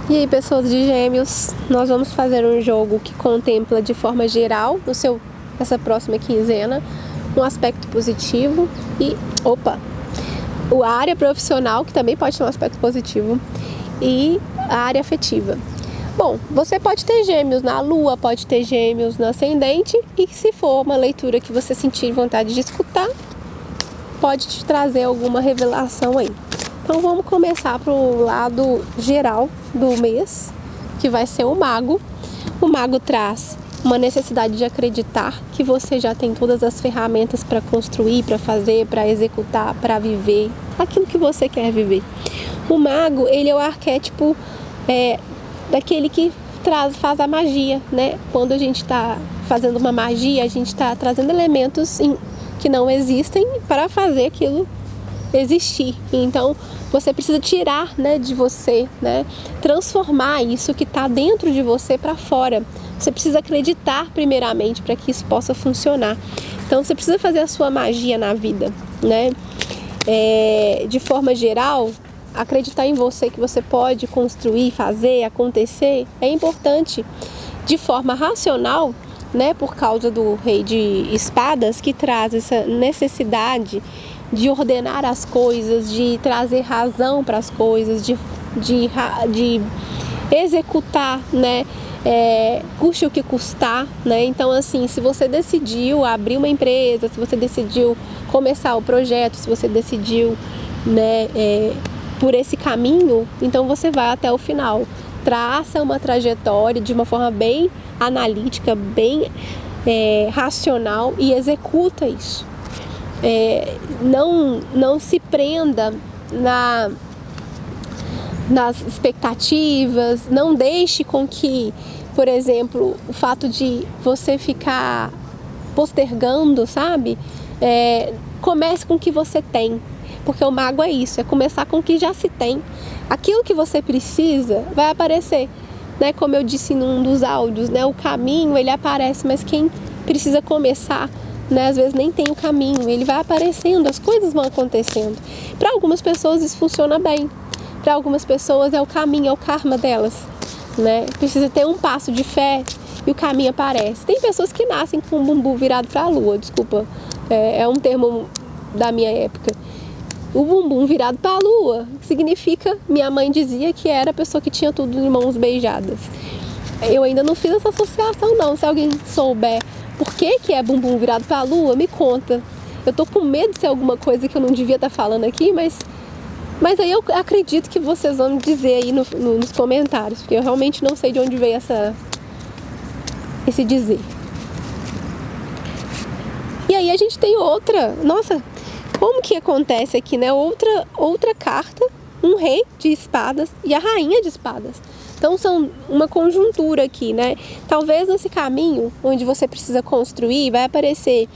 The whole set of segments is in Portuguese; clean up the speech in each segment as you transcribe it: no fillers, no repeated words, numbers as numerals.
E aí, pessoas de Gêmeos, nós vamos fazer um jogo que contempla de forma geral, essa próxima quinzena, um aspecto positivo e, a área profissional, que também pode ter um aspecto positivo, e a área afetiva. Bom, você pode ter Gêmeos na Lua, pode ter Gêmeos no ascendente, e se for uma leitura que você sentir vontade de escutar, pode te trazer alguma revelação aí. Então vamos começar pro lado geral do mês, que vai ser o Mago. O Mago traz uma necessidade de acreditar que você já tem todas as ferramentas para construir, para fazer, para executar, para viver aquilo que você quer viver. O Mago, ele é o arquétipo daquele que faz a magia, né? Quando a gente está fazendo uma magia, a gente está trazendo elementos que não existem para fazer aquilo existir. Então você precisa tirar, né, de você, né, transformar isso que está dentro de você para fora. Você precisa acreditar primeiramente para que isso possa funcionar. Então você precisa fazer a sua magia na vida, né? De forma geral, acreditar em você, que você pode construir, fazer, acontecer, é importante. De forma racional, né, por causa do Rei de Espadas, que traz essa necessidade de ordenar as coisas, de trazer razão para as coisas, de executar, né, custe o que custar, né? Então, assim, se você decidiu abrir uma empresa, se você decidiu começar o projeto, se você decidiu, né, por esse caminho, então você vai até o final. Traça uma trajetória de uma forma bem analítica, bem racional e executa isso. Não se prenda nas expectativas, não deixe com que, por exemplo, o fato de você ficar postergando, sabe? Comece com o que você tem, porque o Mago é isso, é começar com o que já se tem. Aquilo que você precisa vai aparecer, né? Como eu disse num dos áudios, né? O caminho, ele aparece, mas quem precisa começar, né, às vezes nem tem o caminho, ele vai aparecendo, as coisas vão acontecendo. Para algumas pessoas isso funciona bem, para algumas pessoas é o caminho, é o karma delas, né? Precisa ter um passo de fé e o caminho aparece. Tem pessoas que nascem com o bumbum virado para a lua, desculpa, é um termo da minha época. O bumbum virado para a lua significa, minha mãe dizia que era a pessoa que tinha tudo de mãos beijadas. Eu ainda não fiz essa associação não, se alguém souber por que é bumbum virado para a lua, me conta. Eu tô com medo de ser alguma coisa que eu não devia estar falando aqui, mas aí eu acredito que vocês vão me dizer aí nos comentários, porque eu realmente não sei de onde veio esse dizer. E aí a gente tem nossa, como que acontece aqui, né? Outra carta, um rei de espadas e a rainha de espadas. Então são uma conjuntura aqui, né? Talvez nesse caminho onde você precisa construir, vai aparecer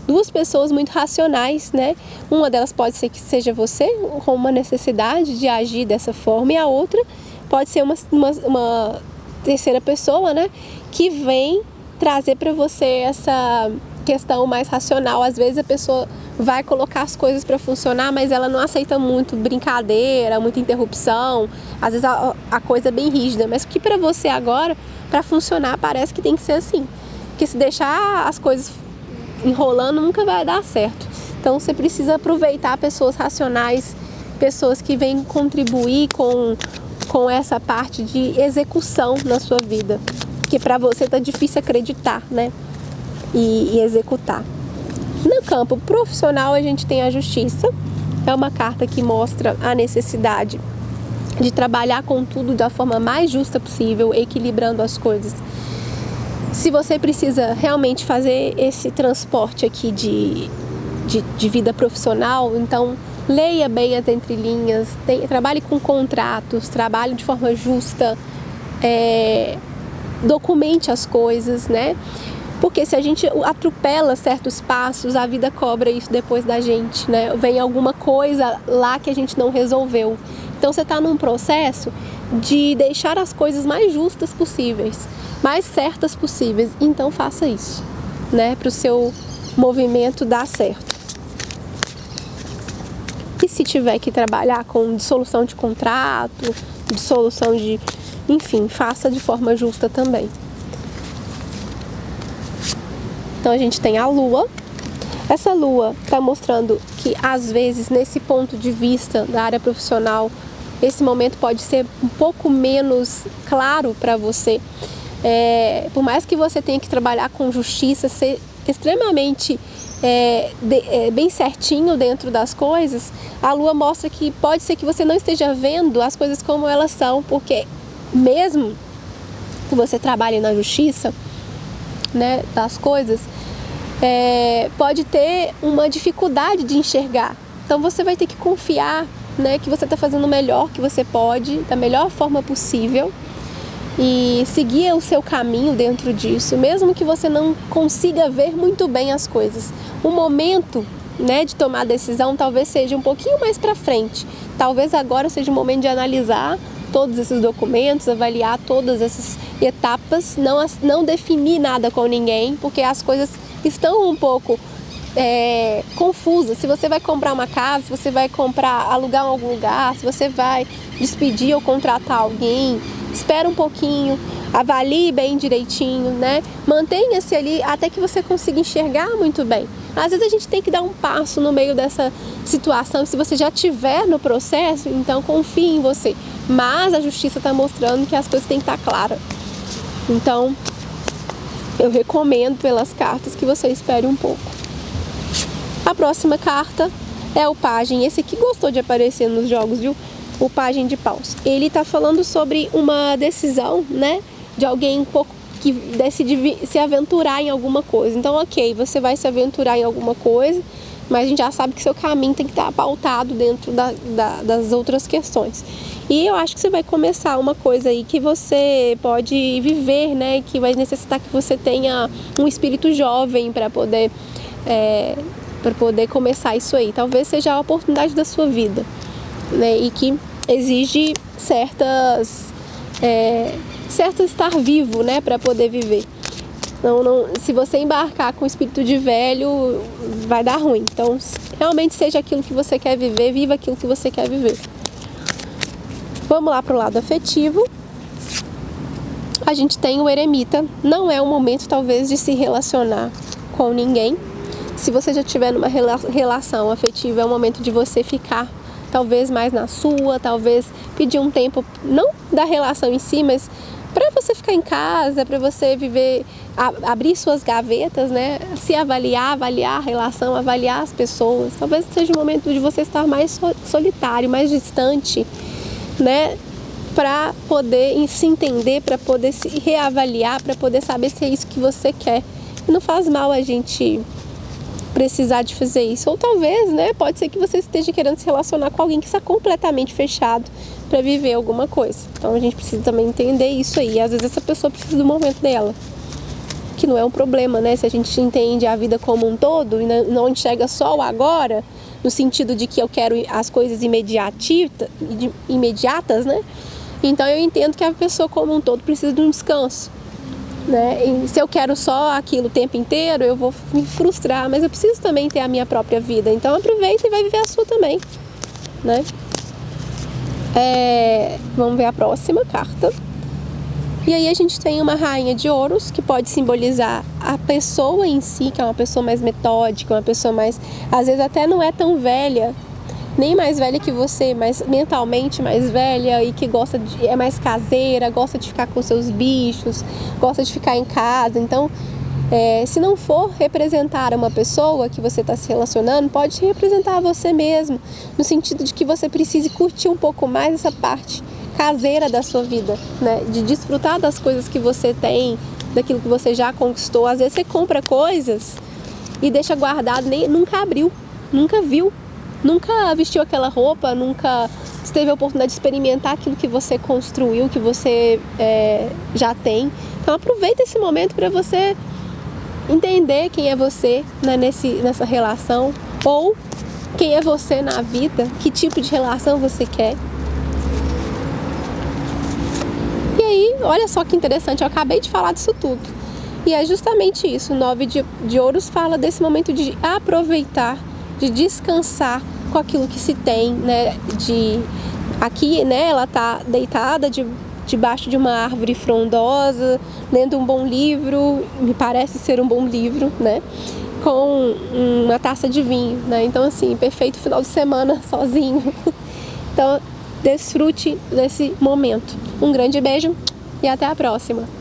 duas pessoas muito racionais, né? Uma delas pode ser que seja você, com uma necessidade de agir dessa forma, e a outra pode ser uma terceira pessoa, né? Que vem trazer para você essa questão mais racional. Às vezes a pessoa vai colocar as coisas para funcionar, mas ela não aceita muito brincadeira, muita interrupção, às vezes a coisa é bem rígida, mas que para você agora, para funcionar, parece que tem que ser assim, porque se deixar as coisas enrolando nunca vai dar certo. Então você precisa aproveitar pessoas racionais, pessoas que vêm contribuir com essa parte de execução na sua vida, porque para você tá difícil acreditar, né, e executar. No campo profissional, a gente tem a Justiça. É uma carta que mostra a necessidade de trabalhar com tudo da forma mais justa possível, equilibrando as coisas. Se você precisa realmente fazer esse transporte aqui de vida profissional, então leia bem as entrelinhas, trabalhe com contratos, trabalhe de forma justa, documente as coisas, né? Porque se a gente atropela certos passos, a vida cobra isso depois da gente, né? Vem alguma coisa lá que a gente não resolveu. Então você está num processo de deixar as coisas mais justas possíveis, mais certas possíveis. Então faça isso, né? Para o seu movimento dar certo. E se tiver que trabalhar com dissolução de contrato, de solução, enfim, faça de forma justa também. Então a gente tem a Lua. Essa Lua está mostrando que às vezes nesse ponto de vista da área profissional, esse momento pode ser um pouco menos claro para você. Por mais que você tenha que trabalhar com justiça, ser extremamente bem certinho dentro das coisas, a Lua mostra que pode ser que você não esteja vendo as coisas como elas são, porque mesmo que você trabalhe na justiça, né, das coisas, pode ter uma dificuldade de enxergar. Então você vai ter que confiar, né, que você está fazendo o melhor que você pode, da melhor forma possível, e seguir o seu caminho dentro disso, mesmo que você não consiga ver muito bem as coisas. O momento, né, de tomar a decisão talvez seja um pouquinho mais para frente. Talvez agora seja o momento de analisar todos esses documentos, avaliar todas essas etapas, não definir nada com ninguém, porque as coisas estão um pouco confusas. Se você vai comprar uma casa, se você vai alugar em algum lugar, se você vai despedir ou contratar alguém, espera um pouquinho, avalie bem direitinho, né? Mantenha-se ali até que você consiga enxergar muito bem. Às vezes a gente tem que dar um passo no meio dessa situação. Se você já estiver no processo, então confie em você. Mas a justiça está mostrando que as coisas têm que estar claras. Então, eu recomendo pelas cartas que você espere um pouco. A próxima carta é o Pajem. Esse aqui gostou de aparecer nos jogos, viu? O Pajem de Paus. Ele está falando sobre uma decisão, né? De alguém um pouco que decide se aventurar em alguma coisa. Então, ok, você vai se aventurar em alguma coisa, mas a gente já sabe que seu caminho tem que estar pautado dentro das outras questões. E eu acho que você vai começar uma coisa aí que você pode viver, né? Que vai necessitar que você tenha um espírito jovem para poder começar isso aí. Talvez seja a oportunidade da sua vida, né? E que exige certo estar vivo, né? Para poder viver. Se você embarcar com o espírito de velho, vai dar ruim. Então, realmente seja aquilo que você quer viver, viva aquilo que você quer viver. Vamos lá para o lado afetivo. A gente tem o Eremita. Não é o momento, talvez, de se relacionar com ninguém. Se você já estiver numa relação afetiva, é o momento de você ficar, talvez, mais na sua, talvez pedir um tempo, não da relação em si, mas para você ficar em casa, para você viver, abrir suas gavetas, né? Se avaliar a relação, avaliar as pessoas. Talvez seja o momento de você estar mais solitário, mais distante, né? Para poder se entender, para poder se reavaliar, para poder saber se é isso que você quer. E não faz mal a gente precisar de fazer isso. Ou talvez, né? Pode ser que você esteja querendo se relacionar com alguém que está completamente fechado para viver alguma coisa. Então a gente precisa também entender isso aí. Às vezes essa pessoa precisa do momento dela, que não é um problema, né? Se a gente entende a vida como um todo e não enxerga só o agora, no sentido de que eu quero as coisas imediatas, né? Então eu entendo que a pessoa como um todo precisa de um descanso, né? E se eu quero só aquilo o tempo inteiro, eu vou me frustrar, mas eu preciso também ter a minha própria vida. Então aproveita e vai viver a sua também, né? Vamos ver a próxima carta. E aí a gente tem uma rainha de ouros, que pode simbolizar a pessoa em si, que é uma pessoa mais metódica, uma pessoa mais, às vezes até não é tão velha, nem mais velha que você, mas mentalmente mais velha e que é mais caseira, gosta de ficar com seus bichos, gosta de ficar em casa. Então, se não for representar uma pessoa que você está se relacionando, pode representar você mesmo, no sentido de que você precise curtir um pouco mais essa parte caseira da sua vida, né? De desfrutar das coisas que você tem, daquilo que você já conquistou. Às vezes você compra coisas e deixa guardado, nunca abriu, nunca viu, nunca vestiu aquela roupa, nunca teve a oportunidade de experimentar aquilo que você construiu, que você já tem. Então aproveita esse momento para você entender quem é você, né, nessa relação, ou quem é você na vida, que tipo de relação você quer. E aí, olha só que interessante, eu acabei de falar disso tudo. E é justamente isso, o 9 de ouros fala desse momento de aproveitar, de descansar, com aquilo que se tem, né, aqui, né, ela tá deitada debaixo de uma árvore frondosa, lendo um bom livro, me parece ser um bom livro, né, com uma taça de vinho, né, então assim, perfeito final de semana sozinho. Então, desfrute desse momento. Um grande beijo e até a próxima!